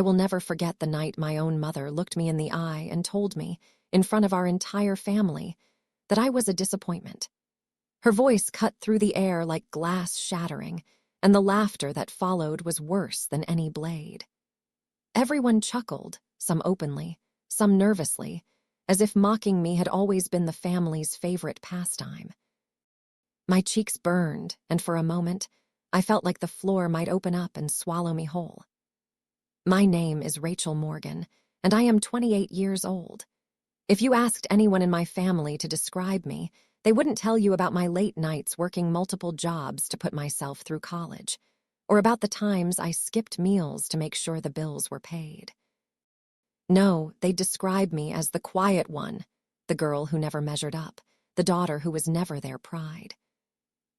I will never forget the night my own mother looked me in the eye and told me, in front of our entire family, that I was a disappointment. Her voice cut through the air like glass shattering, and the laughter that followed was worse than any blade. Everyone chuckled, some openly, some nervously, as if mocking me had always been the family's favorite pastime. My cheeks burned, and for a moment, I felt like the floor might open up and swallow me whole. My name is Rachel Morgan, and I am 28 years old. If you asked anyone in my family to describe me, they wouldn't tell you about my late nights working multiple jobs to put myself through college, or about the times I skipped meals to make sure the bills were paid. No, they'd describe me as the quiet one, the girl who never measured up, the daughter who was never their pride.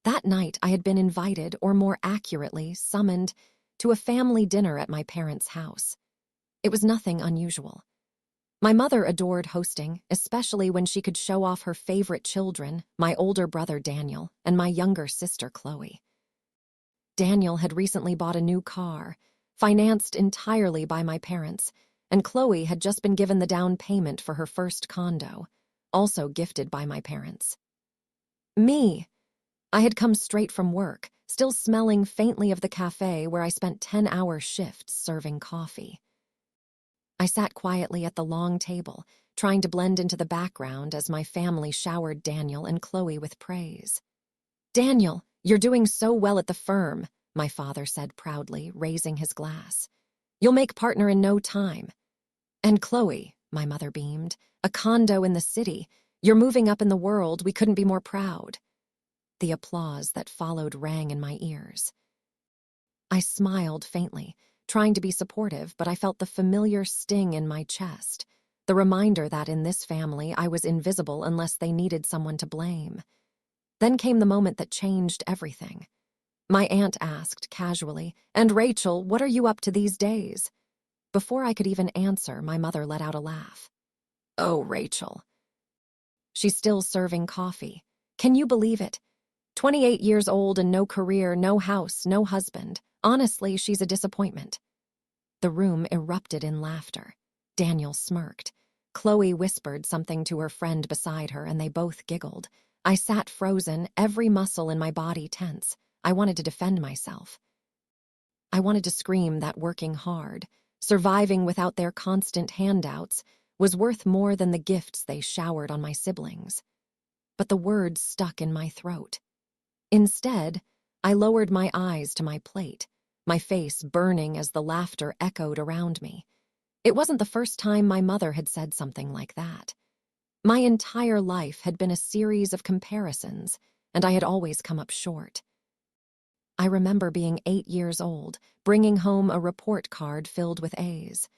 That night I had been invited, or more accurately, summoned, to a family dinner at my parents' house. It was nothing unusual. My mother adored hosting, especially when she could show off her favorite children, my older brother Daniel and my younger sister Chloe. Daniel had recently bought a new car, financed entirely by my parents, and Chloe had just been given the down payment for her first condo, also gifted by my parents. Me! I had come straight from work, still smelling faintly of the cafe where I spent 10-hour shifts serving coffee. I sat quietly at the long table, trying to blend into the background as my family showered Daniel and Chloe with praise. "Daniel, you're doing so well at the firm," my father said proudly, raising his glass. "You'll make partner in no time." "And Chloe," my mother beamed, "a condo in the city. You're moving up in the world. We couldn't be more proud." The applause that followed rang in my ears. I smiled faintly, trying to be supportive, but I felt the familiar sting in my chest, the reminder that in this family I was invisible unless they needed someone to blame. Then came the moment that changed everything. My aunt asked casually, "And Rachel, what are you up to these days?" Before I could even answer, my mother let out a laugh. "Oh, Rachel." She's still serving coffee. Can you believe it? 28 years old and no career, no house, no husband. Honestly, she's a disappointment. The room erupted in laughter. Daniel smirked. Chloe whispered something to her friend beside her, and they both giggled. I sat frozen, every muscle in my body tense. I wanted to defend myself. I wanted to scream that working hard, surviving without their constant handouts, was worth more than the gifts they showered on my siblings. But the words stuck in my throat. Instead, I lowered my eyes to my plate, my face burning as the laughter echoed around me. It wasn't the first time my mother had said something like that. My entire life had been a series of comparisons, and I had always come up short. I remember being 8 years old, bringing home a report card filled with A's.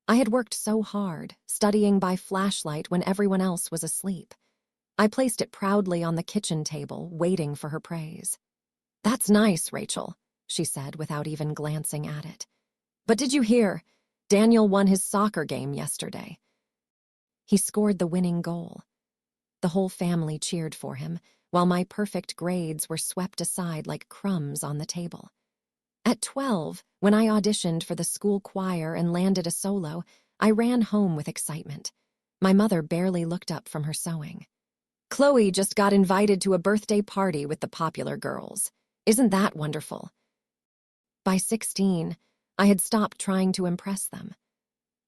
I had worked so hard, studying by flashlight when everyone else was asleep. I placed it proudly on the kitchen table, waiting for her praise. "That's nice, Rachel," she said without even glancing at it. "But did you hear? Daniel won his soccer game yesterday." He scored the winning goal. The whole family cheered for him, while my perfect grades were swept aside like crumbs on the table. At 12, when I auditioned for the school choir and landed a solo, I ran home with excitement. My mother barely looked up from her sewing. "Chloe just got invited to a birthday party with the popular girls. Isn't that wonderful?" By 16, I had stopped trying to impress them.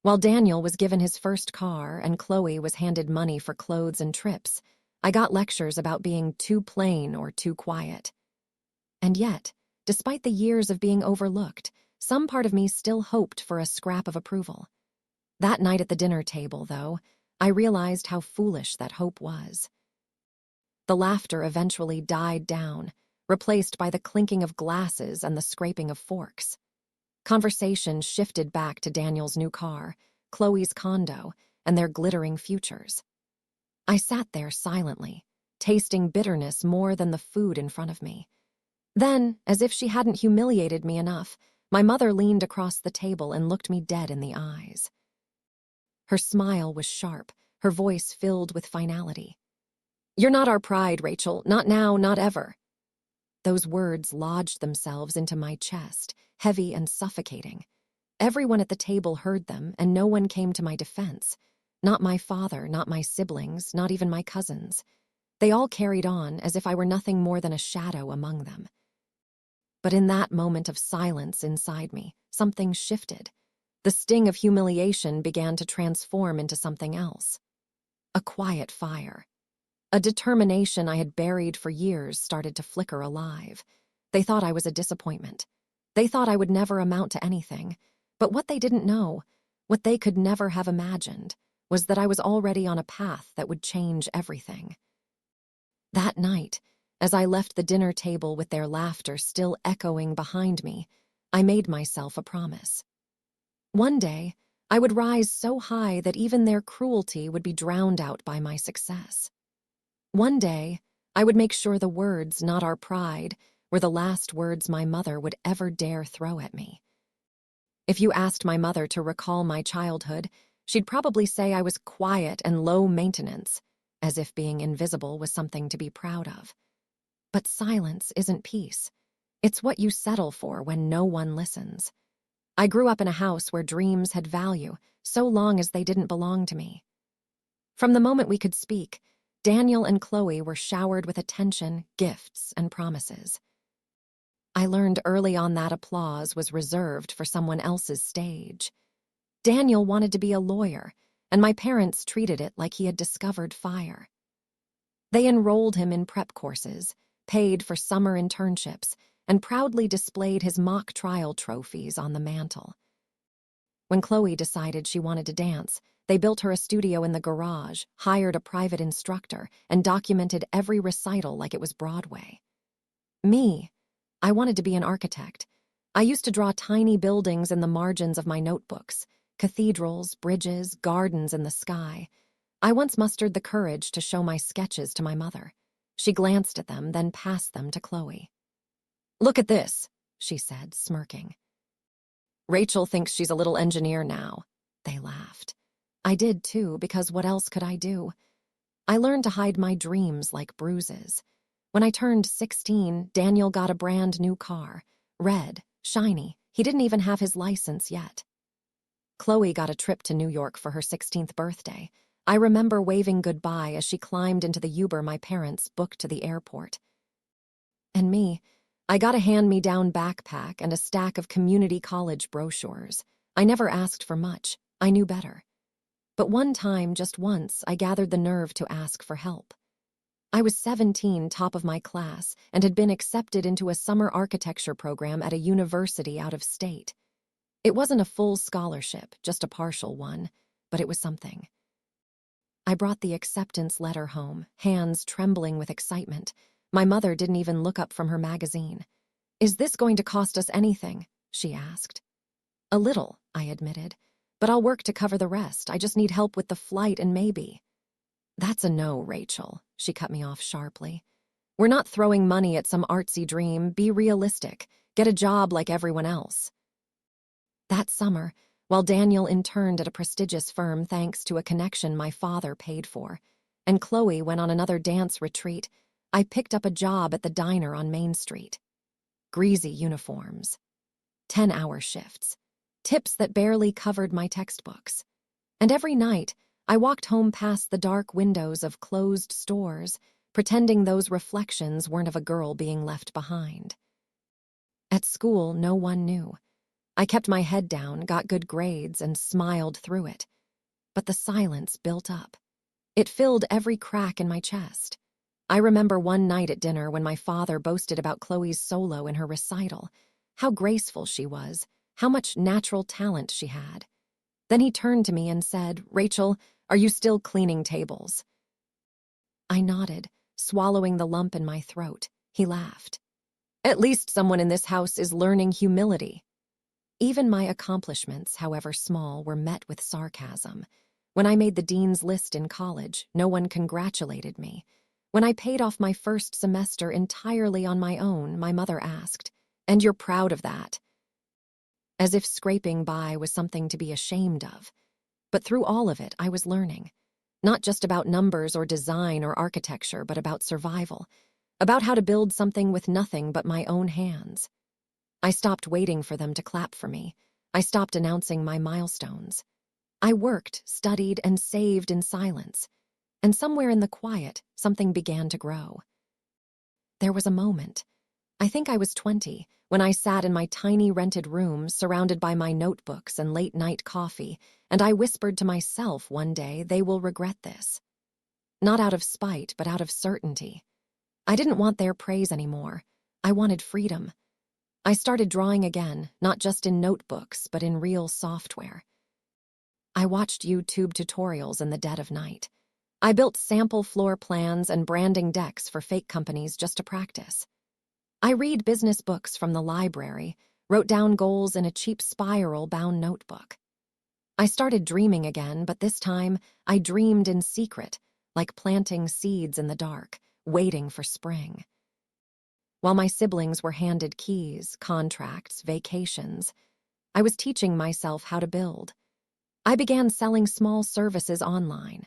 While Daniel was given his first car and Chloe was handed money for clothes and trips, I got lectures about being too plain or too quiet. And yet, despite the years of being overlooked, some part of me still hoped for a scrap of approval. That night at the dinner table, though, I realized how foolish that hope was. The laughter eventually died down, replaced by the clinking of glasses and the scraping of forks. Conversation shifted back to Daniel's new car, Chloe's condo, and their glittering futures. I sat there silently, tasting bitterness more than the food in front of me. Then, as if she hadn't humiliated me enough, my mother leaned across the table and looked me dead in the eyes. Her smile was sharp, her voice filled with finality. "You're not our pride, Rachel. Not now, not ever." Those words lodged themselves into my chest, heavy and suffocating. Everyone at the table heard them, and no one came to my defense. Not my father, not my siblings, not even my cousins. They all carried on as if I were nothing more than a shadow among them. But in that moment of silence inside me, something shifted. The sting of humiliation began to transform into something else. A quiet fire. A determination I had buried for years started to flicker alive. They thought I was a disappointment. They thought I would never amount to anything. But what they didn't know, what they could never have imagined, was that I was already on a path that would change everything. That night, as I left the dinner table with their laughter still echoing behind me, I made myself a promise. One day, I would rise so high that even their cruelty would be drowned out by my success. One day, I would make sure the words, not our pride, were the last words my mother would ever dare throw at me. If you asked my mother to recall my childhood, she'd probably say I was quiet and low maintenance, as if being invisible was something to be proud of. But silence isn't peace. It's what you settle for when no one listens. I grew up in a house where dreams had value, so long as they didn't belong to me. From the moment we could speak, Daniel and Chloe were showered with attention, gifts, and promises. I learned early on that applause was reserved for someone else's stage. Daniel wanted to be a lawyer, and my parents treated it like he had discovered fire. They enrolled him in prep courses, paid for summer internships, and proudly displayed his mock trial trophies on the mantel. When Chloe decided she wanted to dance, they built her a studio in the garage, hired a private instructor, and documented every recital like it was Broadway. Me, I wanted to be an architect. I used to draw tiny buildings in the margins of my notebooks, cathedrals, bridges, gardens in the sky. I once mustered the courage to show my sketches to my mother. She glanced at them, then passed them to Chloe. "Look at this," she said, smirking. "Rachel thinks she's a little engineer now." They laughed. I did too, because what else could I do? I learned to hide my dreams like bruises. When I turned 16, Daniel got a brand new car. Red, shiny. He didn't even have his license yet. Chloe got a trip to New York for her 16th birthday. I remember waving goodbye as she climbed into the Uber my parents booked to the airport. And me, I got a hand-me-down backpack and a stack of community college brochures. I never asked for much. I knew better. But one time, just once, I gathered the nerve to ask for help. I was 17, top of my class, and had been accepted into a summer architecture program at a university out of state. It wasn't a full scholarship, just a partial one, but it was something. I brought the acceptance letter home, hands trembling with excitement. My mother didn't even look up from her magazine. "Is this going to cost us anything?" she asked. "A little," I admitted, "but I'll work to cover the rest. I just need help with the flight and maybe." "That's a no, Rachel," she cut me off sharply. "We're not throwing money at some artsy dream. Be realistic. Get a job like everyone else." That summer, while Daniel interned at a prestigious firm thanks to a connection my father paid for, and Chloe went on another dance retreat, I picked up a job at the diner on Main Street. Greasy uniforms. 10-hour shifts. Tips that barely covered my textbooks. And every night, I walked home past the dark windows of closed stores, pretending those reflections weren't of a girl being left behind. At school, no one knew. I kept my head down, got good grades, and smiled through it. But the silence built up. It filled every crack in my chest. I remember one night at dinner when my father boasted about Chloe's solo in her recital, how graceful she was, how much natural talent she had. Then he turned to me and said, "Rachel, are you still cleaning tables?" I nodded, swallowing the lump in my throat. He laughed. "At least someone in this house is learning humility." Even my accomplishments, however small, were met with sarcasm. When I made the dean's list in college, no one congratulated me. When I paid off my first semester entirely on my own, my mother asked, "And you're proud of that?" As if scraping by was something to be ashamed of. But through all of it, I was learning. Not just about numbers or design or architecture, but about survival. About how to build something with nothing but my own hands. I stopped waiting for them to clap for me. I stopped announcing my milestones. I worked, studied, and saved in silence. And somewhere in the quiet, something began to grow. There was a moment. I think I was 20, when I sat in my tiny rented room surrounded by my notebooks and late-night coffee, and I whispered to myself one day, they will regret this. Not out of spite, but out of certainty. I didn't want their praise anymore. I wanted freedom. I started drawing again, not just in notebooks, but in real software. I watched YouTube tutorials in the dead of night. I built sample floor plans and branding decks for fake companies just to practice. I read business books from the library, wrote down goals in a cheap spiral-bound notebook. I started dreaming again, but this time I dreamed in secret, like planting seeds in the dark, waiting for spring. While my siblings were handed keys, contracts, vacations, I was teaching myself how to build. I began selling small services online.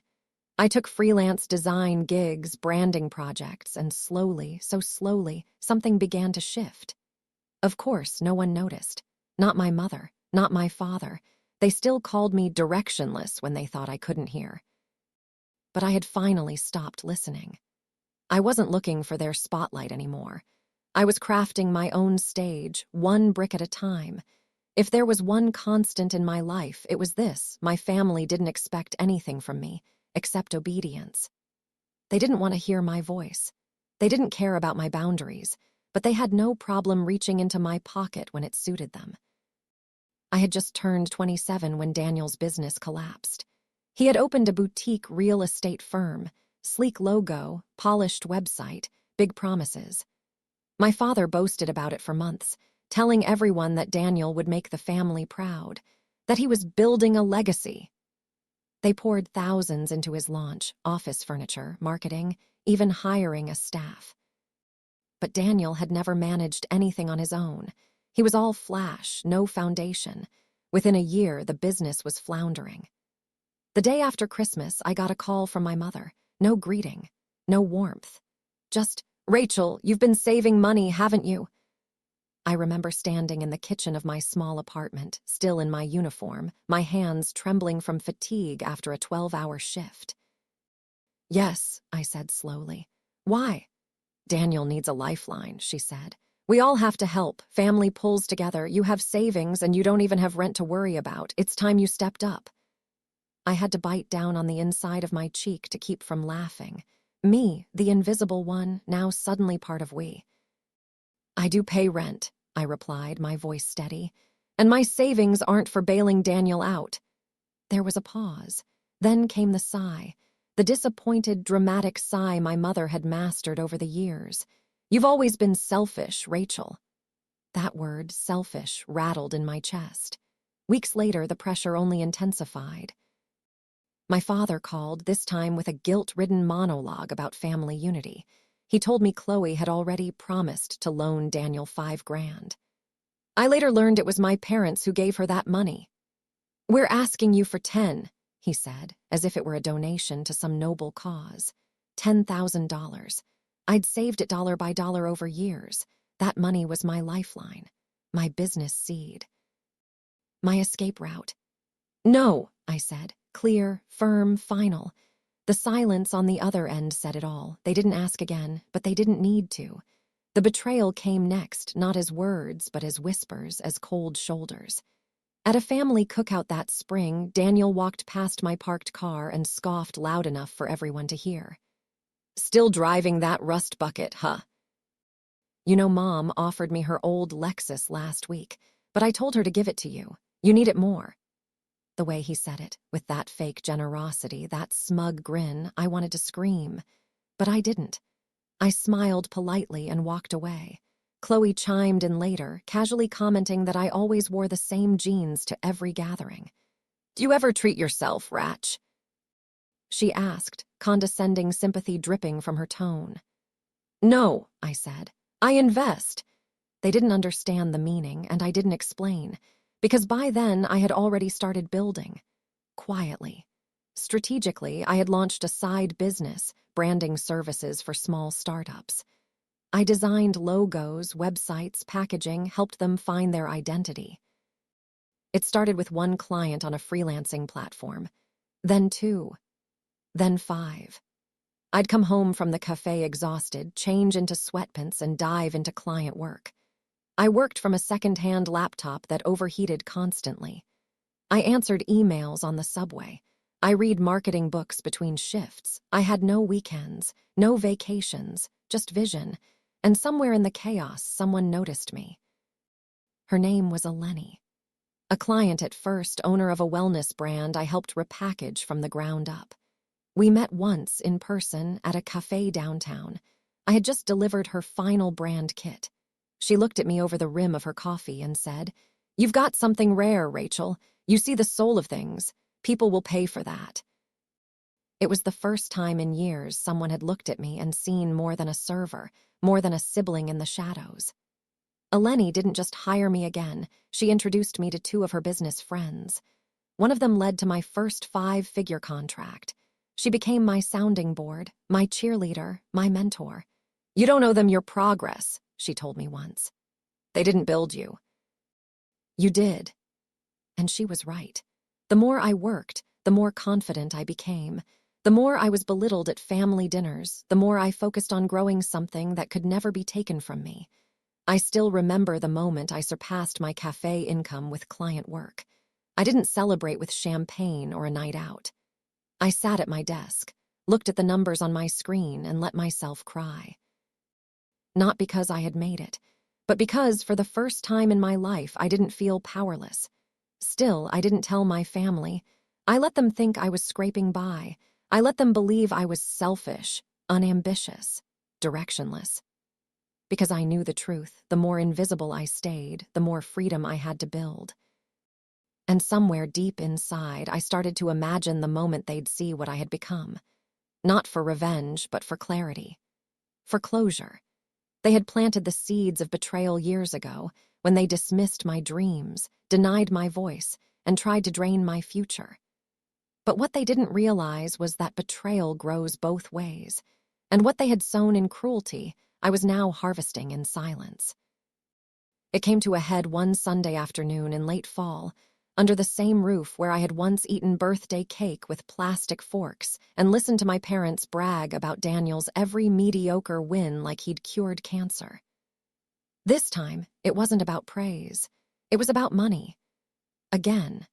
I took freelance design gigs, branding projects, and slowly, so slowly, something began to shift. Of course, no one noticed. Not my mother, not my father. They still called me directionless when they thought I couldn't hear. But I had finally stopped listening. I wasn't looking for their spotlight anymore. I was crafting my own stage, one brick at a time. If there was one constant in my life, it was this: my family didn't expect anything from me, except obedience. They didn't want to hear my voice. They didn't care about my boundaries, but they had no problem reaching into my pocket when it suited them. I had just turned 27 when Daniel's business collapsed. He had opened a boutique real estate firm, sleek logo, polished website, big promises. My father boasted about it for months, telling everyone that Daniel would make the family proud, that he was building a legacy. They poured thousands into his launch, office furniture, marketing, even hiring a staff. But Daniel had never managed anything on his own. He was all flash, no foundation. Within a year, the business was floundering. The day after Christmas, I got a call from my mother. No greeting, no warmth. Just, "Rachel, you've been saving money, haven't you?" I remember standing in the kitchen of my small apartment, still in my uniform, my hands trembling from fatigue after a 12-hour shift. "Yes," I said slowly. "Why?" "Daniel needs a lifeline," she said. "We all have to help. Family pulls together. You have savings and you don't even have rent to worry about. It's time you stepped up." I had to bite down on the inside of my cheek to keep from laughing. Me, the invisible one, now suddenly part of we. "I do pay rent," I replied, my voice steady. "And my savings aren't for bailing Daniel out." There was a pause. Then came the sigh. The disappointed, dramatic sigh my mother had mastered over the years. "You've always been selfish, Rachel." That word, selfish, rattled in my chest. Weeks later, the pressure only intensified. My father called, this time with a guilt-ridden monologue about family unity. He told me Chloe had already promised to loan Daniel $5,000. I later learned it was my parents who gave her that money. "We're asking you for 10, he said, as if it were a donation to some noble cause. $10,000. I'd saved it dollar by dollar over years. That money was my lifeline, my business seed, my escape route. "No," I said, clear, firm, final. The silence on the other end said it all. They didn't ask again, but they didn't need to. The betrayal came next, not as words, but as whispers, as cold shoulders. At a family cookout that spring, Daniel walked past my parked car and scoffed loud enough for everyone to hear. "Still driving that rust bucket, huh?" "You know, Mom offered me her old Lexus last week, but I told her to give it to you. You need it more." The way he said it, with that fake generosity, that smug grin, I wanted to scream. But I didn't. I smiled politely and walked away. Chloe chimed in later, casually commenting that I always wore the same jeans to every gathering. "Do you ever treat yourself, Ratch?" she asked, condescending sympathy dripping from her tone. "No," I said. "I invest." They didn't understand the meaning, and I didn't explain, because by then I had already started building. Quietly. Strategically, I had launched a side business, branding services for small startups. I designed logos, websites, packaging, helped them find their identity. It started with one client on a freelancing platform, then two, then five. I'd come home from the cafe exhausted, change into sweatpants, and dive into client work. I worked from a second-hand laptop that overheated constantly. I answered emails on the subway. I read marketing books between shifts. I had no weekends, no vacations, just vision. And somewhere in the chaos, someone noticed me. Her name was Eleni. A client at first, owner of a wellness brand I helped repackage from the ground up. We met once in person at a cafe downtown. I had just delivered her final brand kit. She looked at me over the rim of her coffee and said, "You've got something rare, Rachel. You see the soul of things. People will pay for that." It was the first time in years someone had looked at me and seen more than a server, more than a sibling in the shadows. Eleni didn't just hire me again, she introduced me to two of her business friends. One of them led to my first 5-figure contract. She became my sounding board, my cheerleader, my mentor. "You don't owe them your progress," she told me once. "They didn't build you." "You did." And she was right. The more I worked, the more confident I became. The more I was belittled at family dinners, the more I focused on growing something that could never be taken from me. I still remember the moment I surpassed my cafe income with client work. I didn't celebrate with champagne or a night out. I sat at my desk, looked at the numbers on my screen, and let myself cry. Not because I had made it, but because for the first time in my life I didn't feel powerless. Still, I didn't tell my family. I let them think I was scraping by. I let them believe I was selfish, unambitious, directionless. Because I knew the truth, the more invisible I stayed, the more freedom I had to build. And somewhere deep inside, I started to imagine the moment they'd see what I had become. Not for revenge, but for clarity. For closure. They had planted the seeds of betrayal years ago, when they dismissed my dreams, denied my voice, and tried to drain my future. But what they didn't realize was that betrayal grows both ways, and what they had sown in cruelty, I was now harvesting in silence. It came to a head one Sunday afternoon in late fall, under the same roof where I had once eaten birthday cake with plastic forks and listened to my parents brag about Daniel's every mediocre win like he'd cured cancer. This time, it wasn't about praise. It was about money. Again.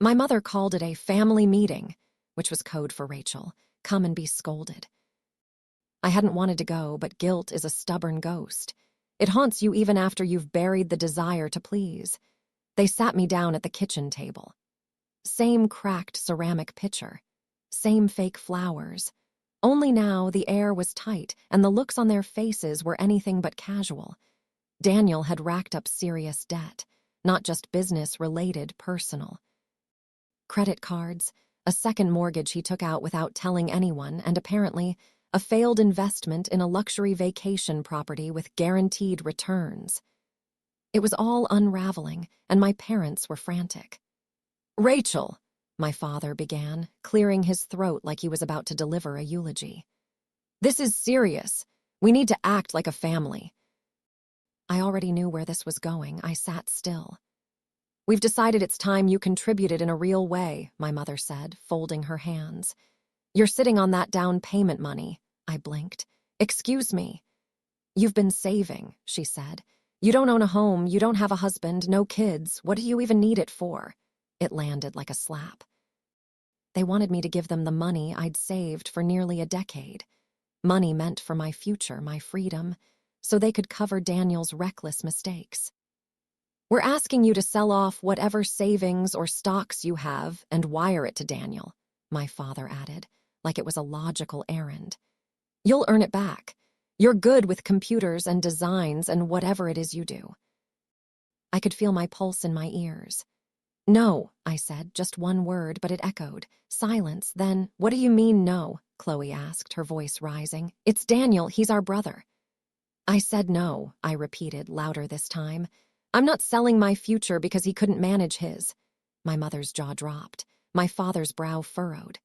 My mother called it a family meeting, which was code for Rachel. Come and be scolded. I hadn't wanted to go, but guilt is a stubborn ghost. It haunts you even after you've buried the desire to please. They sat me down at the kitchen table. Same cracked ceramic pitcher. Same fake flowers. Only now the air was tight and the looks on their faces were anything but casual. Daniel had racked up serious debt, not just business-related, personal. Credit cards, a second mortgage he took out without telling anyone, and apparently a failed investment in a luxury vacation property with guaranteed returns. It was all unraveling, and my parents were frantic. "Rachel," my father began, clearing his throat like he was about to deliver a eulogy. "This is serious. We need to act like a family." I already knew where this was going. I sat still. "We've decided it's time you contributed in a real way," my mother said, folding her hands. "You're sitting on that down payment money." I blinked. "Excuse me." "You've been saving," she said. "You don't own a home, you don't have a husband, no kids. What do you even need it for?" It landed like a slap. They wanted me to give them the money I'd saved for nearly a decade. Money meant for my future, my freedom, so they could cover Daniel's reckless mistakes. "We're asking you to sell off whatever savings or stocks you have and wire it to Daniel," my father added, like it was a logical errand. "You'll earn it back. You're good with computers and designs and whatever it is you do." I could feel my pulse in my ears. "No," I said, just one word, but it echoed. Silence, then, "What do you mean, no?" Chloe asked, her voice rising. "It's Daniel, he's our brother." I said no, I repeated, louder this time. "I'm not selling my future because he couldn't manage his." My mother's jaw dropped. My father's brow furrowed.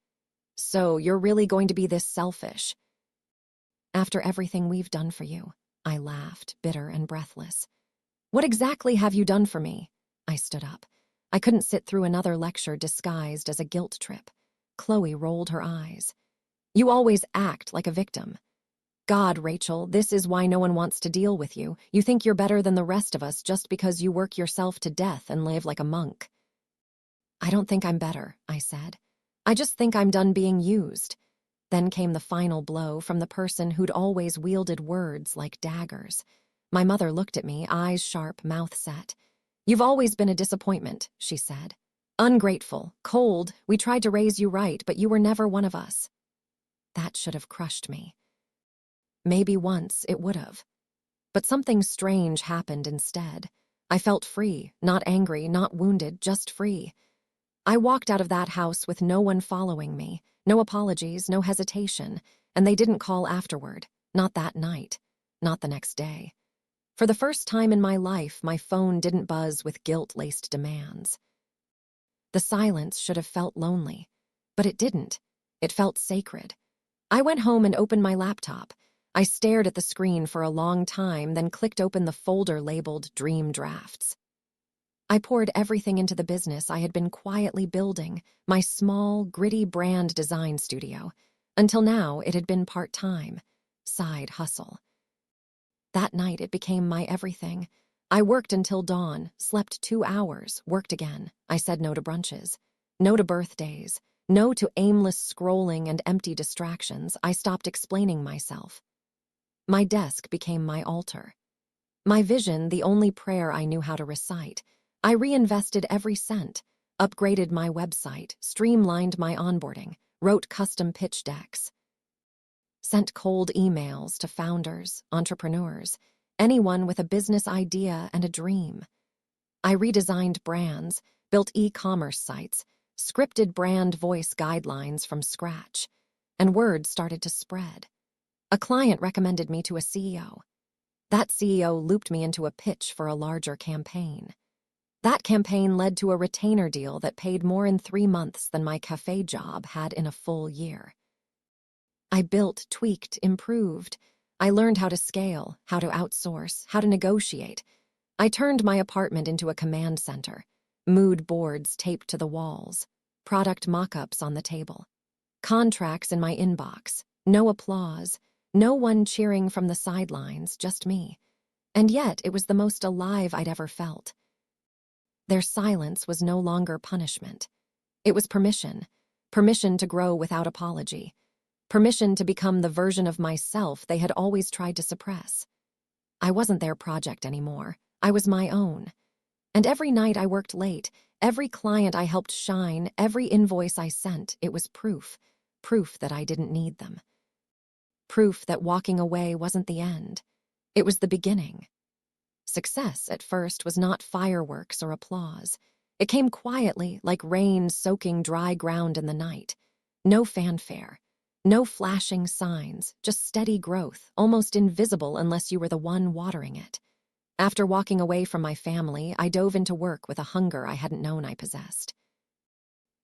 "So, you're really going to be this selfish?" "After everything we've done for you," I laughed, bitter and breathless. "What exactly have you done for me?" I stood up. I couldn't sit through another lecture disguised as a guilt trip. Chloe rolled her eyes. You always act like a victim. God, Rachel, this is why no one wants to deal with you. You think you're better than the rest of us just because you work yourself to death and live like a monk. I don't think I'm better, I said. I just think I'm done being used. Then came the final blow from the person who'd always wielded words like daggers. My mother looked at me, eyes sharp, mouth set. You've always been a disappointment, she said. Ungrateful, cold, we tried to raise you right, but you were never one of us. That should have crushed me. Maybe once it would have. But something strange happened instead. I felt free, not angry, not wounded, just free. I walked out of that house with no one following me, no apologies, no hesitation, and they didn't call afterward, not that night, not the next day. For the first time in my life, my phone didn't buzz with guilt-laced demands. The silence should have felt lonely, but it didn't. It felt sacred. I went home and opened my laptop. I stared at the screen for a long time, then clicked open the folder labeled Dream Drafts. I poured everything into the business I had been quietly building, my small, gritty brand design studio. Until now, it had been part-time, side hustle. That night, it became my everything. I worked until dawn, slept 2 hours, worked again. I said no to brunches, no to birthdays, no to aimless scrolling and empty distractions. I stopped explaining myself. My desk became my altar. My vision, the only prayer I knew how to recite. I reinvested every cent, upgraded my website, streamlined my onboarding, wrote custom pitch decks, sent cold emails to founders, entrepreneurs, anyone with a business idea and a dream. I redesigned brands, built e-commerce sites, scripted brand voice guidelines from scratch, and word started to spread. A client recommended me to a CEO. That CEO looped me into a pitch for a larger campaign. That campaign led to a retainer deal that paid more in 3 months than my cafe job had in a full year. I built, tweaked, improved. I learned how to scale, how to outsource, how to negotiate. I turned my apartment into a command center, mood boards taped to the walls, product mock-ups on the table, contracts in my inbox, no applause, no one cheering from the sidelines, just me. And yet, it was the most alive I'd ever felt. Their silence was no longer punishment. It was permission. Permission to grow without apology. Permission to become the version of myself they had always tried to suppress. I wasn't their project anymore. I was my own. And every night I worked late, every client I helped shine, every invoice I sent, it was proof. Proof that I didn't need them. Proof that walking away wasn't the end. It was the beginning. Success, at first, was not fireworks or applause. It came quietly, like rain soaking dry ground in the night. No fanfare. No flashing signs, just steady growth, almost invisible unless you were the one watering it. After walking away from my family, I dove into work with a hunger I hadn't known I possessed.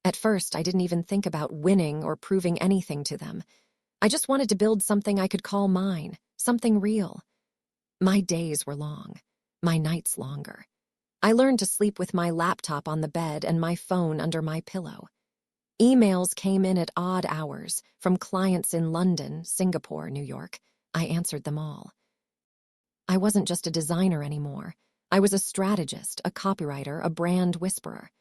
At first, I didn't even think about winning or proving anything to them. I just wanted to build something I could call mine, something real. My days were long, my nights longer. I learned to sleep with my laptop on the bed and my phone under my pillow. Emails came in at odd hours from clients in London, Singapore, New York. I answered them all. I wasn't just a designer anymore. I was a strategist, a copywriter, a brand whisperer.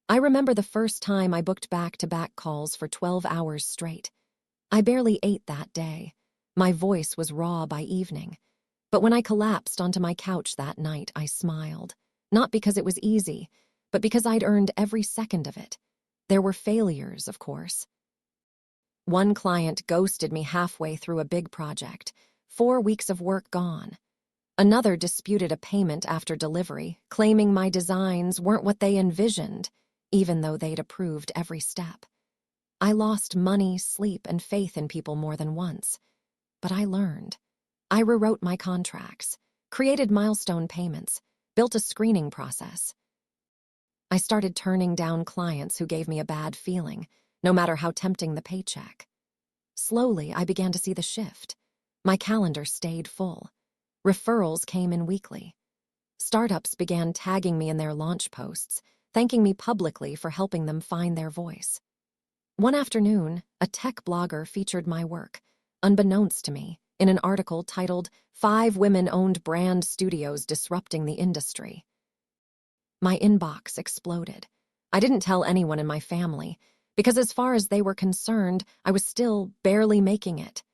I remember the first time I booked back-to-back calls for 12 hours straight. I barely ate that day. My voice was raw by evening. But when I collapsed onto my couch that night, I smiled. Not because it was easy, but because I'd earned every second of it. There were failures, of course. One client ghosted me halfway through a big project, 4 weeks of work gone. Another disputed a payment after delivery, claiming my designs weren't what they envisioned, even though they'd approved every step. I lost money, sleep, and faith in people more than once. But I learned. I rewrote my contracts, created milestone payments, built a screening process. I started turning down clients who gave me a bad feeling, no matter how tempting the paycheck. Slowly, I began to see the shift. My calendar stayed full. Referrals came in weekly. Startups began tagging me in their launch posts. thanking me publicly for helping them find their voice. One afternoon, a tech blogger featured my work, unbeknownst to me, in an article titled "5 Women-Owned Brand Studios Disrupting the Industry." My inbox exploded. I didn't tell anyone in my family, because as far as they were concerned, I was still barely making it.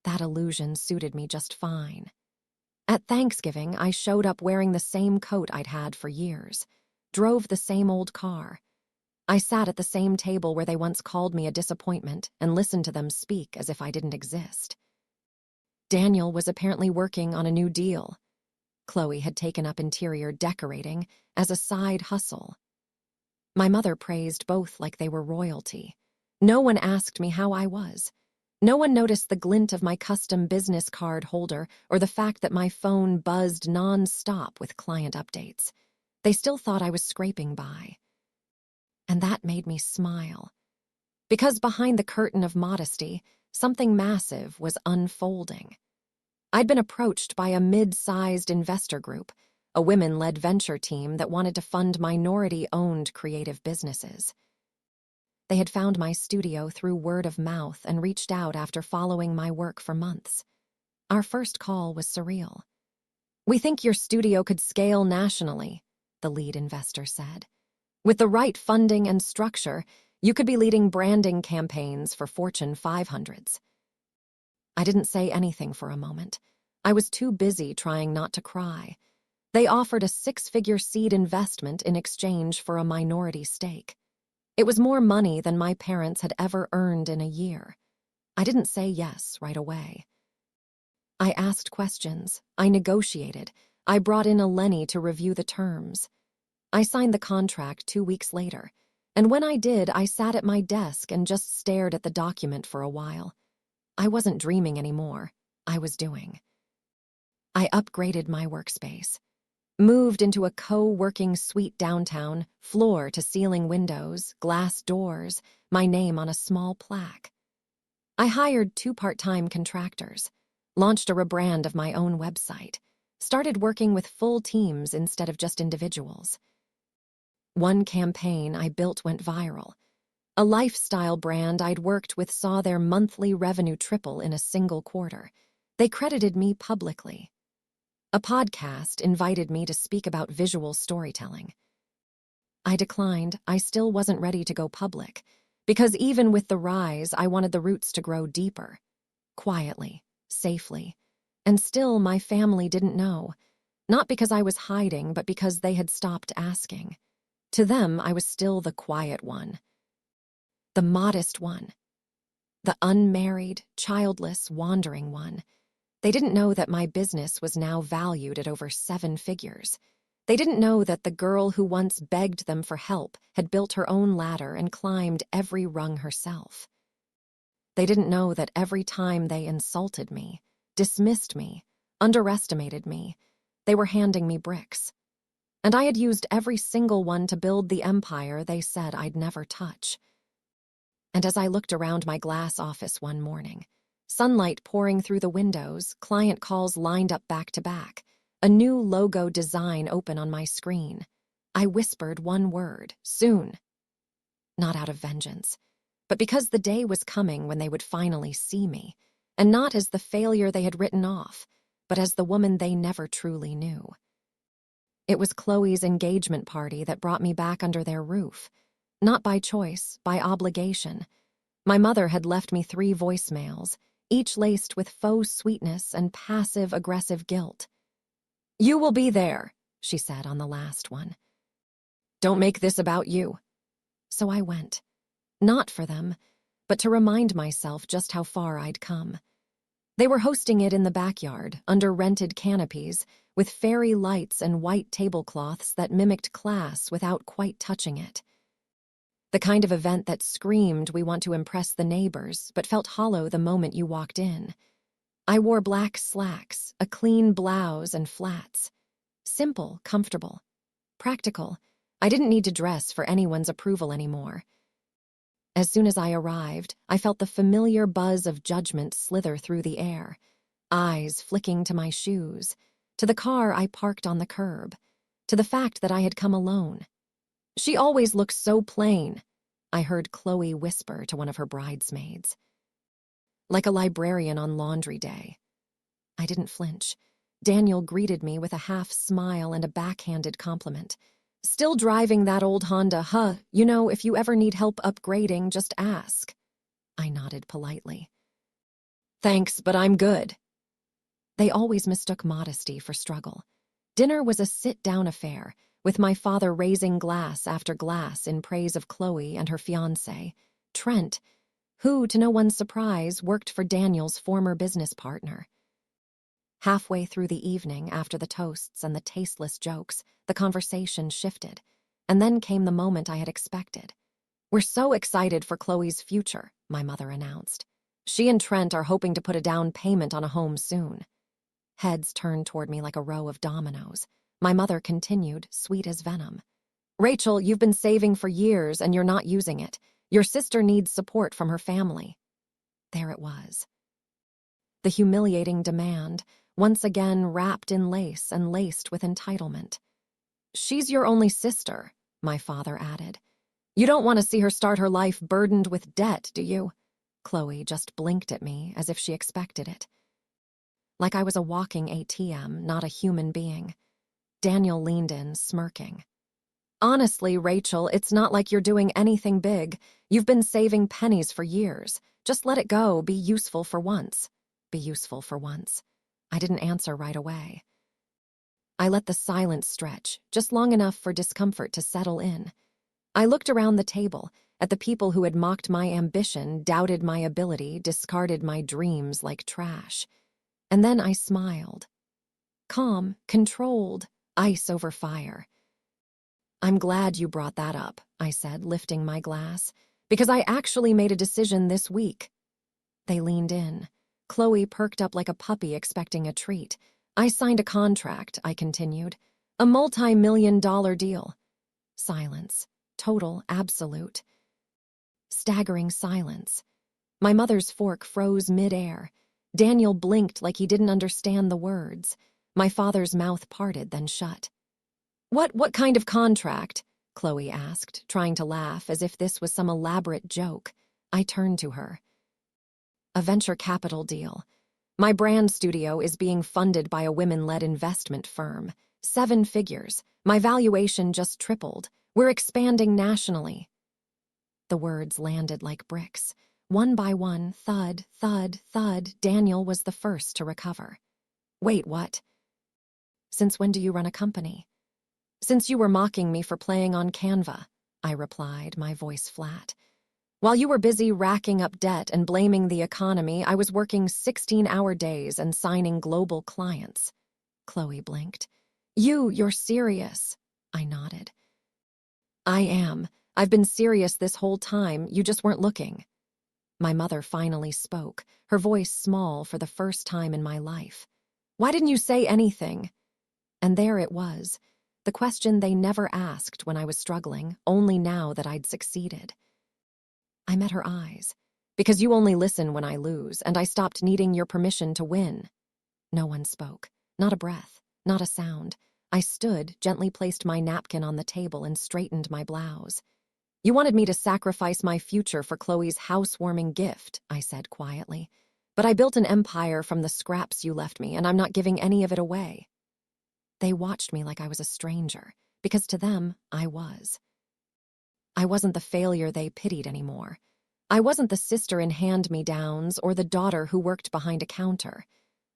That illusion suited me just fine. At Thanksgiving, I showed up wearing the same coat I'd had for years, drove the same old car. I sat at the same table where they once called me a disappointment and listened to them speak as if I didn't exist. Daniel was apparently working on a new deal. Chloe had taken up interior decorating as a side hustle. My mother praised both like they were royalty. No one asked me how I was. No one noticed the glint of my custom business card holder or the fact that my phone buzzed non-stop with client updates. They still thought I was scraping by. And that made me smile. Because behind the curtain of modesty, something massive was unfolding. I'd been approached by a mid-sized investor group, a women-led venture team that wanted to fund minority-owned creative businesses. They had found my studio through word of mouth and reached out after following my work for months. Our first call was surreal. "We think your studio could scale nationally," the lead investor said. "With the right funding and structure, you could be leading branding campaigns for Fortune 500s. I didn't say anything for a moment. I was too busy trying not to cry. They offered a 6-figure seed investment in exchange for a minority stake. It was more money than my parents had ever earned in a year. I didn't say yes right away. I asked questions. I negotiated. I brought in a Lenny to review the terms. I signed the contract 2 weeks later, and when I did, I sat at my desk and just stared at the document for a while. I wasn't dreaming anymore. I was doing. I upgraded my workspace. Moved into a co-working suite downtown, floor-to-ceiling windows, glass doors, my name on a small plaque. I hired 2 part-time contractors, launched a rebrand of my own website, started working with full teams instead of just individuals. One campaign I built went viral. A lifestyle brand I'd worked with saw their monthly revenue triple in a single quarter. They credited me publicly. A podcast invited me to speak about visual storytelling. I declined. I still wasn't ready to go public, because even with the rise, I wanted the roots to grow deeper, quietly, safely. And still, my family didn't know, not because I was hiding, but because they had stopped asking. To them, I was still the quiet one, the modest one, the unmarried, childless, wandering one. They didn't know that my business was now valued at over 7 figures. They didn't know that the girl who once begged them for help had built her own ladder and climbed every rung herself. They didn't know that every time they insulted me, dismissed me, underestimated me, they were handing me bricks. And I had used every single one to build the empire they said I'd never touch. And as I looked around my glass office one morning, sunlight pouring through the windows, client calls lined up back to back, a new logo design open on my screen, I whispered one word: soon. Not out of vengeance, but because the day was coming when they would finally see me, and not as the failure they had written off, but as the woman they never truly knew. It was Chloe's engagement party that brought me back under their roof, not by choice, by obligation. My mother had left me 3 voicemails, each laced with faux sweetness and passive-aggressive guilt. "You will be there," she said on the last one. "Don't make this about you." So I went, not for them, but to remind myself just how far I'd come. They were hosting it in the backyard, under rented canopies, with fairy lights and white tablecloths that mimicked class without quite touching it. The kind of event that screamed we want to impress the neighbors, but felt hollow the moment you walked in. I wore black slacks, a clean blouse, and flats. Simple, comfortable, practical. I didn't need to dress for anyone's approval anymore. As soon as I arrived, I felt the familiar buzz of judgment slither through the air, eyes flicking to my shoes, to the car I parked on the curb, to the fact that I had come alone. She always looks so plain, I heard Chloe whisper to one of her bridesmaids. Like a librarian on laundry day. I didn't flinch. Daniel greeted me with a half smile and a backhanded compliment. Still driving that old Honda, huh? You know, if you ever need help upgrading, just ask. I nodded politely. Thanks, but I'm good. They always mistook modesty for struggle. Dinner was a sit-down affair, with my father raising glass after glass in praise of Chloe and her fiancé, Trent, who, to no one's surprise, worked for Daniel's former business partner. Halfway through the evening, after the toasts and the tasteless jokes, the conversation shifted, and then came the moment I had expected. We're so excited for Chloe's future, my mother announced. She and Trent are hoping to put a down payment on a home soon. Heads turned toward me like a row of dominoes. My mother continued, sweet as venom. Rachel, you've been saving for years and you're not using it. Your sister needs support from her family. There it was. The humiliating demand, once again wrapped in lace and laced with entitlement. She's your only sister, my father added. You don't want to see her start her life burdened with debt, do you? Chloe just blinked at me as if she expected it. Like I was a walking ATM, not a human being. Daniel leaned in, smirking. Honestly, Rachel, it's not like you're doing anything big. You've been saving pennies for years. Just let it go. Be useful for once. Be useful for once. I didn't answer right away. I let the silence stretch, just long enough for discomfort to settle in. I looked around the table, at the people who had mocked my ambition, doubted my ability, discarded my dreams like trash. And then I smiled. Calm, controlled, ice over fire. I'm glad you brought that up, I said, lifting my glass, because I actually made a decision this week. They leaned in. Chloe perked up like a puppy expecting a treat. I signed a contract, I continued. A multi-million-dollar deal. Silence. Total, absolute. Staggering silence. My mother's fork froze mid-air. Daniel blinked like he didn't understand the words. My father's mouth parted, then shut. What kind of contract? Chloe asked, trying to laugh as if this was some elaborate joke. I turned to her. A venture capital deal. My brand studio is being funded by a women-led investment firm. 7 figures. My valuation just tripled. We're expanding nationally. The words landed like bricks. One by one, thud, thud, thud, Daniel was the first to recover. Wait, what? Since when do you run a company? Since you were mocking me for playing on Canva, I replied, my voice flat. While you were busy racking up debt and blaming the economy, I was working 16-hour days and signing global clients. Chloe blinked. You're serious. I nodded. I am. I've been serious this whole time, you just weren't looking. My mother finally spoke, her voice small for the first time in my life. Why didn't you say anything? And there it was, the question they never asked when I was struggling, only now that I'd succeeded. I met her eyes. Because you only listen when I lose, and I stopped needing your permission to win. No one spoke. Not a breath. Not a sound. I stood, gently placed my napkin on the table, and straightened my blouse. You wanted me to sacrifice my future for Chloe's housewarming gift, I said quietly. But I built an empire from the scraps you left me, and I'm not giving any of it away. They watched me like I was a stranger, because to them, I was. I wasn't the failure they pitied anymore. I wasn't the sister in hand-me-downs or the daughter who worked behind a counter.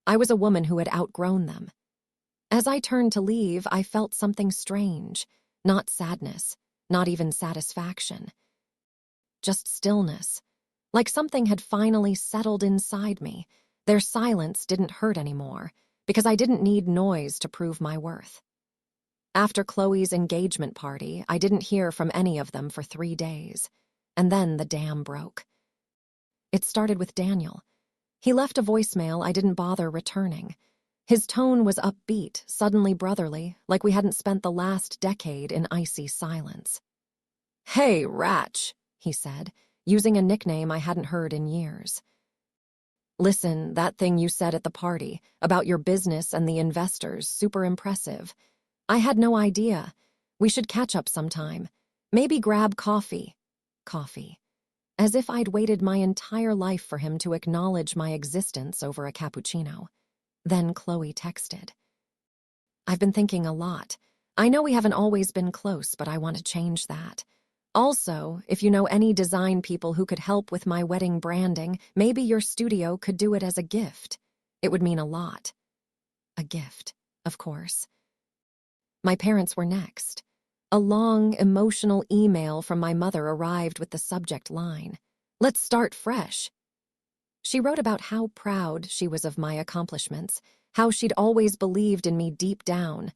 I was a woman who had outgrown them. As I turned to leave, I felt something strange, not sadness, not even satisfaction. Just stillness, like something had finally settled inside me. Their silence didn't hurt anymore, because I didn't need noise to prove my worth. After Chloe's engagement party, I didn't hear from any of them for 3 days, and then the dam broke. It started with Daniel. He left a voicemail I didn't bother returning. His tone was upbeat, suddenly brotherly, like we hadn't spent the last decade in icy silence. Hey, Ratch, he said, using a nickname I hadn't heard in years. Listen, that thing you said at the party, about your business and the investors, super impressive. I had no idea. We should catch up sometime. Maybe grab coffee. Coffee. As if I'd waited my entire life for him to acknowledge my existence over a cappuccino. Then Chloe texted. I've been thinking a lot. I know we haven't always been close, but I want to change that. Also, if you know any design people who could help with my wedding branding, maybe your studio could do it as a gift. It would mean a lot. A gift, of course. My parents were next. A long, emotional email from my mother arrived with the subject line, "Let's start fresh." She wrote about how proud she was of my accomplishments, how she'd always believed in me deep down,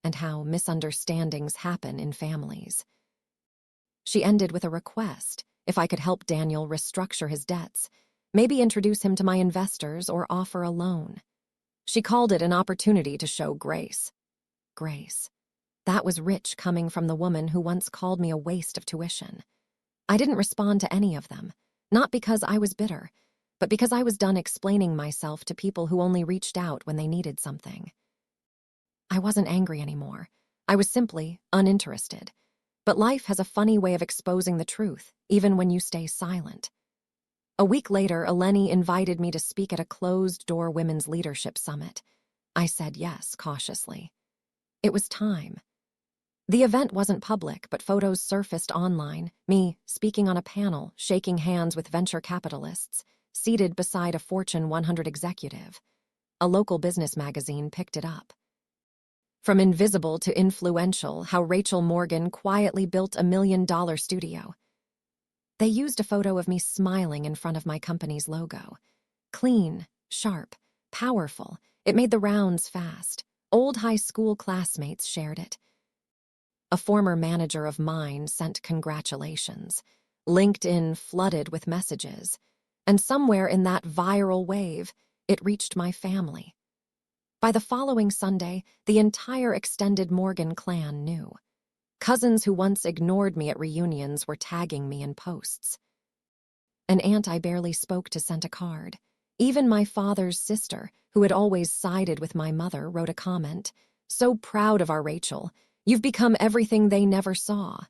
and how misunderstandings happen in families. She ended with a request if I could help Daniel restructure his debts, maybe introduce him to my investors or offer a loan. She called it an opportunity to show grace. Grace. That was rich coming from the woman who once called me a waste of tuition. I didn't respond to any of them, not because I was bitter, but because I was done explaining myself to people who only reached out when they needed something. I wasn't angry anymore. I was simply uninterested. But life has a funny way of exposing the truth, even when you stay silent. A week later, Eleni invited me to speak at a closed-door women's leadership summit. I said yes, cautiously. It was time. The event wasn't public, but photos surfaced online, me speaking on a panel, shaking hands with venture capitalists, seated beside a Fortune 100 executive. A local business magazine picked it up. From invisible to influential, how Rachel Morgan quietly built $1 million studio. They used a photo of me smiling in front of my company's logo. Clean, sharp, powerful. It made the rounds fast. Old high school classmates shared it. A former manager of mine sent congratulations. LinkedIn flooded with messages. And somewhere in that viral wave, it reached my family. By the following Sunday, the entire extended Morgan clan knew. Cousins who once ignored me at reunions were tagging me in posts. An aunt I barely spoke to sent a card. Even my father's sister, who had always sided with my mother, wrote a comment. "So proud of our Rachel. You've become everything they never saw."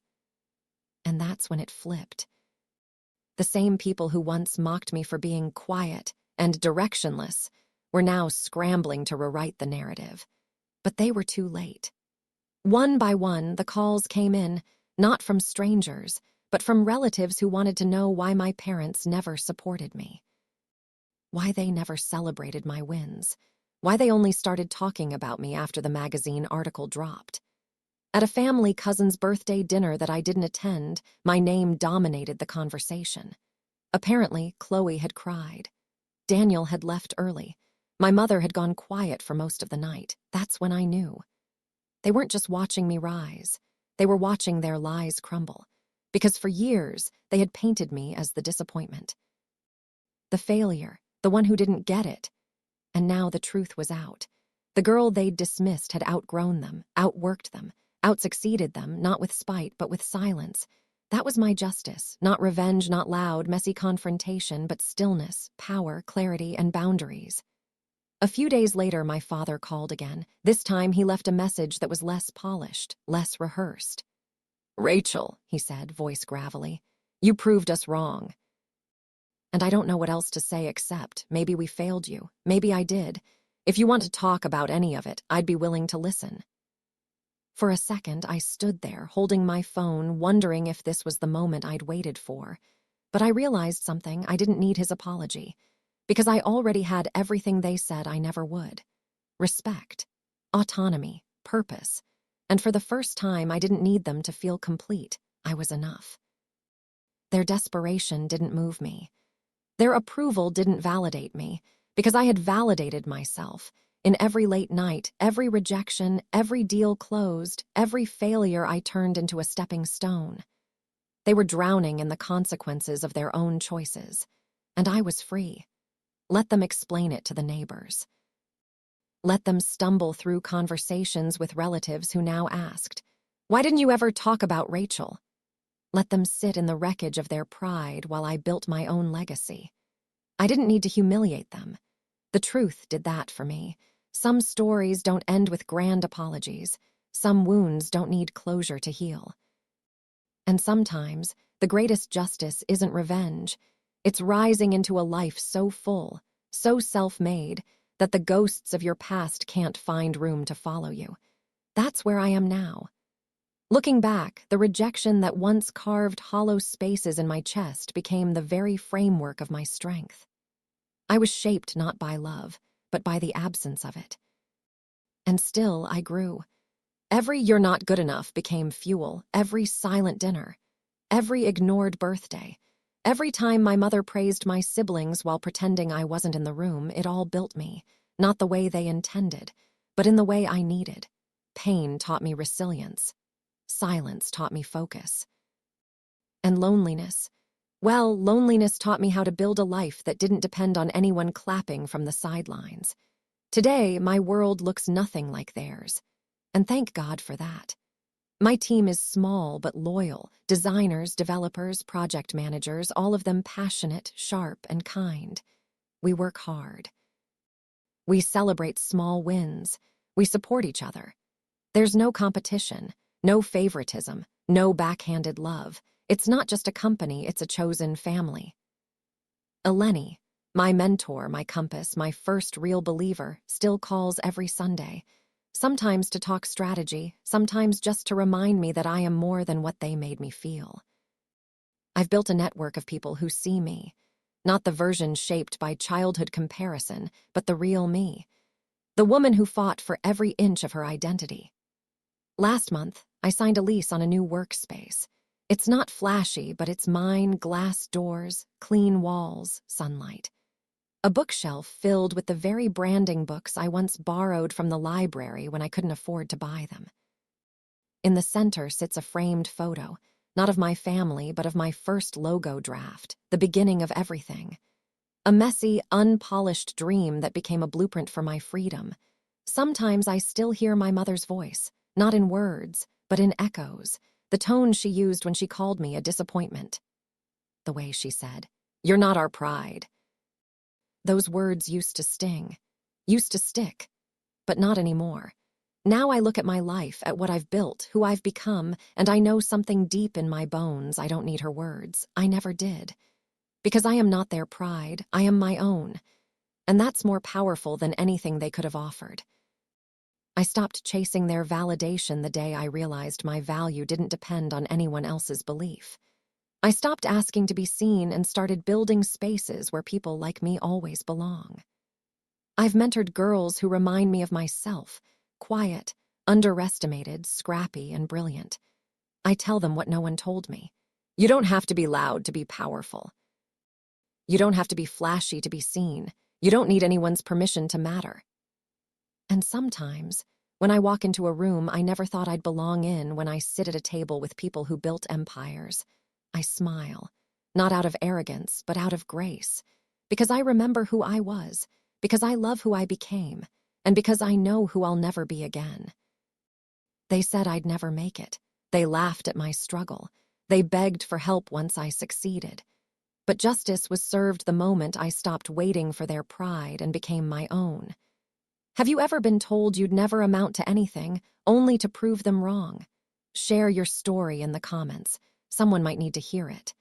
And that's when it flipped. The same people who once mocked me for being quiet and directionless were now scrambling to rewrite the narrative. But they were too late. One by one, the calls came in, not from strangers, but from relatives who wanted to know why my parents never supported me. Why they never celebrated my wins. Why they only started talking about me after the magazine article dropped. At a family cousin's birthday dinner that I didn't attend, my name dominated the conversation. Apparently, Chloe had cried. Daniel had left early. My mother had gone quiet for most of the night. That's when I knew. They weren't just watching me rise. They were watching their lies crumble. Because for years, they had painted me as the disappointment. The failure, the one who didn't get it. And now the truth was out. The girl they'd dismissed had outgrown them, outworked them, outsucceeded them, not with spite, but with silence. That was my justice, not revenge, not loud, messy confrontation, but stillness, power, clarity, and boundaries. A few days later, my father called again. This time, he left a message that was less polished, less rehearsed. "Rachel," he said, voice gravelly, "you proved us wrong." And I don't know what else to say except, maybe we failed you. Maybe I did. If you want to talk about any of it, I'd be willing to listen. For a second, I stood there, holding my phone, wondering if this was the moment I'd waited for. But I realized something. I didn't need his apology. Because I already had everything they said I never would. Respect, autonomy, purpose. And for the first time, I didn't need them to feel complete. I was enough. Their desperation didn't move me. Their approval didn't validate me, because I had validated myself. In every late night, every rejection, every deal closed, every failure I turned into a stepping stone. They were drowning in the consequences of their own choices, and I was free. Let them explain it to the neighbors. Let them stumble through conversations with relatives who now asked, "Why didn't you ever talk about Rachel?" Let them sit in the wreckage of their pride while I built my own legacy. I didn't need to humiliate them. The truth did that for me. Some stories don't end with grand apologies. Some wounds don't need closure to heal. And sometimes, the greatest justice isn't revenge. It's rising into a life so full, so self-made, that the ghosts of your past can't find room to follow you. That's where I am now. Looking back, the rejection that once carved hollow spaces in my chest became the very framework of my strength. I was shaped not by love, but by the absence of it. And still I grew. Every "you're not good enough" became fuel, every silent dinner, every ignored birthday, every time my mother praised my siblings while pretending I wasn't in the room. It all built me, not the way they intended, but in the way I needed. Pain taught me resilience. Silence taught me focus. And loneliness. Well, loneliness taught me how to build a life that didn't depend on anyone clapping from the sidelines. Today, my world looks nothing like theirs. And thank God for that. My team is small but loyal. Designers, developers, project managers, all of them passionate, sharp, and kind. We work hard. We celebrate small wins. We support each other. There's no competition, no favoritism, no backhanded love. It's not just a company, it's a chosen family. Eleni, my mentor, my compass, my first real believer, still calls every Sunday. Sometimes to talk strategy, sometimes just to remind me that I am more than what they made me feel. I've built a network of people who see me, not the version shaped by childhood comparison, but the real me, the woman who fought for every inch of her identity. Last month, I signed a lease on a new workspace. It's not flashy, but it's mine: glass doors, clean walls, sunlight. A bookshelf filled with the very branding books I once borrowed from the library when I couldn't afford to buy them. In the center sits a framed photo, not of my family, but of my first logo draft, the beginning of everything. A messy, unpolished dream that became a blueprint for my freedom. Sometimes I still hear my mother's voice, not in words, but in echoes, the tone she used when she called me a disappointment. The way she said, "You're not our pride." Those words used to sting, used to stick, but not anymore. Now I look at my life, at what I've built, who I've become, and I know something deep in my bones. I don't need her words. I never did. Because I am not their pride, I am my own. And that's more powerful than anything they could have offered. I stopped chasing their validation the day I realized my value didn't depend on anyone else's belief. I stopped asking to be seen and started building spaces where people like me always belong. I've mentored girls who remind me of myself, quiet, underestimated, scrappy, and brilliant. I tell them what no one told me. You don't have to be loud to be powerful. You don't have to be flashy to be seen. You don't need anyone's permission to matter. And sometimes, when I walk into a room I never thought I'd belong in, when I sit at a table with people who built empires, I smile, not out of arrogance, but out of grace, because I remember who I was, because I love who I became, and because I know who I'll never be again. They said I'd never make it. They laughed at my struggle. They begged for help once I succeeded. But justice was served the moment I stopped waiting for their pride and became my own. Have you ever been told you'd never amount to anything, only to prove them wrong? Share your story in the comments. Someone might need to hear it.